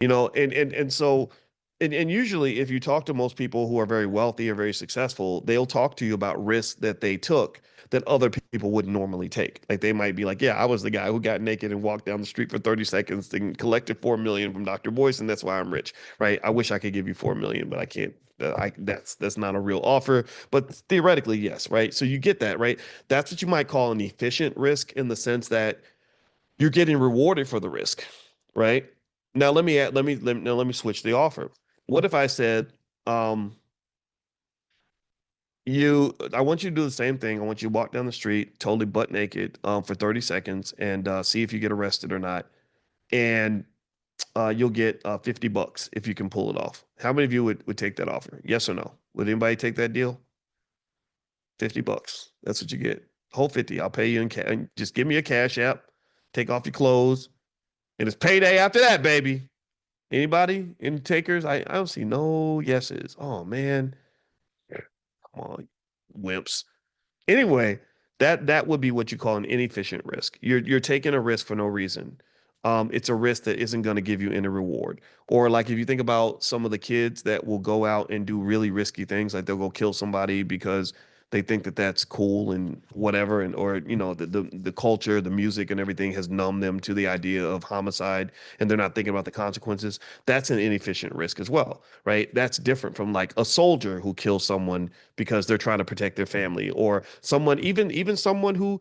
And so and usually if you talk to most people who are very wealthy or very successful, they'll talk to you about risks that they took that other people wouldn't normally take. Like they might be like, yeah, I was the guy who got naked and walked down the street for 30 seconds and collected 4 million from Dr. Boyce, and that's why I'm rich, right? I wish I could give you 4 million, but I can't. That's not a real offer, but theoretically, yes, right? So you get that, right? That's what you might call an efficient risk in the sense that you're getting rewarded for the risk, right? Now let me switch the offer. What if I said, um, I want you to do the same thing. I want you to walk down the street totally butt naked, for 30 seconds and see if you get arrested or not. And you'll get $50 if you can pull it off. How many of you would take that offer? Yes or no? Would anybody take that deal? $50. That's what you get. Whole 50. I'll pay you in cash. Just give me a cash app. Take off your clothes. And it's payday after that, baby. Anybody? Any takers? I don't see no yeses. Oh man. Come on, wimps. Anyway, that would be what you call an inefficient risk. You're taking a risk for no reason. It's a risk that isn't going to give you any reward. Or like if you think about some of the kids that will go out and do really risky things, like they'll go kill somebody because they think that that's cool and whatever, and or the culture, the music, and everything has numbed them to the idea of homicide, and they're not thinking about the consequences. That's an inefficient risk as well, right? That's different from like a soldier who kills someone because they're trying to protect their family, or someone even someone who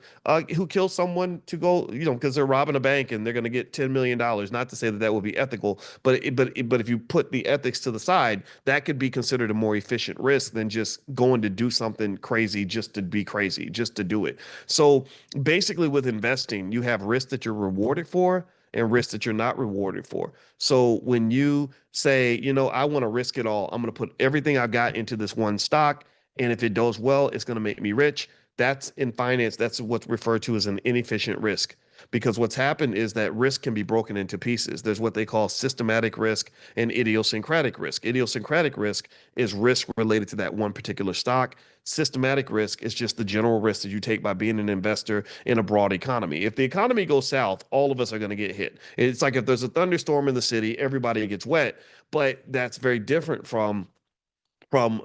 kills someone to go, because they're robbing a bank and they're going to get $10 million. Not to say that that would be ethical, but if you put the ethics to the side, that could be considered a more efficient risk than just going to do something crazy just to be crazy, just to do it. So basically, with investing, you have risk that you're rewarded for and risk that you're not rewarded for. So when you say, I want to risk it all, I'm going to put everything I've got into this one stock. And if it does well, it's going to make me rich. That's in finance. That's what's referred to as an inefficient risk. Because what's happened is that risk can be broken into pieces. There's what they call systematic risk and idiosyncratic risk. Idiosyncratic risk is risk related to that one particular stock. Systematic risk is just the general risk that you take by being an investor in a broad economy. If the economy goes south, all of us are going to get hit. It's like if there's a thunderstorm in the city, everybody gets wet. But that's very different from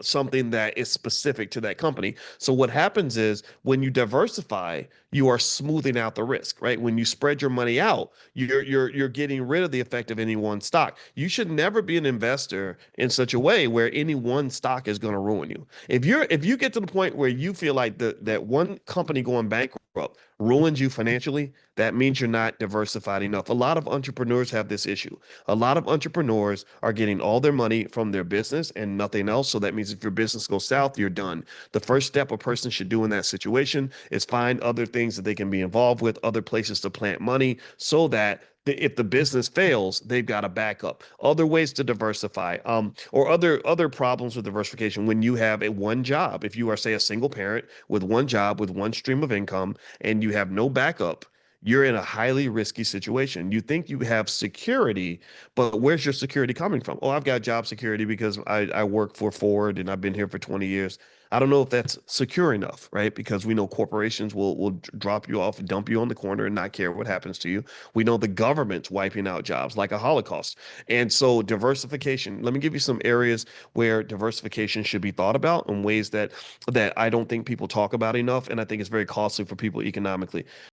something that is specific to that company. So what happens is when you diversify, you are smoothing out the risk, right? When you spread your money out, you're getting rid of the effect of any one stock. You should never be an investor in such a way where any one stock is going to ruin you. If you get to the point where you feel like that one company going bankrupt ruins you financially, that means you're not diversified enough. A lot of entrepreneurs have this issue. A lot of entrepreneurs are getting all their money from their business and nothing else. So that means if your business goes south, you're done. The first step a person should do in that situation is find other things that they can be involved with, other places to plant money so that if the business fails, they've got a backup. Other ways to diversify, or other problems with diversification when you have a one job. If you are, say, a single parent with one job with one stream of income and you have no backup, you're in a highly risky situation. You think you have security, but where's your security coming from? Oh, I've got job security because I work for Ford and I've been here for 20 years. I don't know if that's secure enough, right? Because we know corporations will drop you off and dump you on the corner and not care what happens to you. We know the government's wiping out jobs like a Holocaust. And so diversification, let me give you some areas where diversification should be thought about in ways that I don't think people talk about enough. And I think it's very costly for people economically.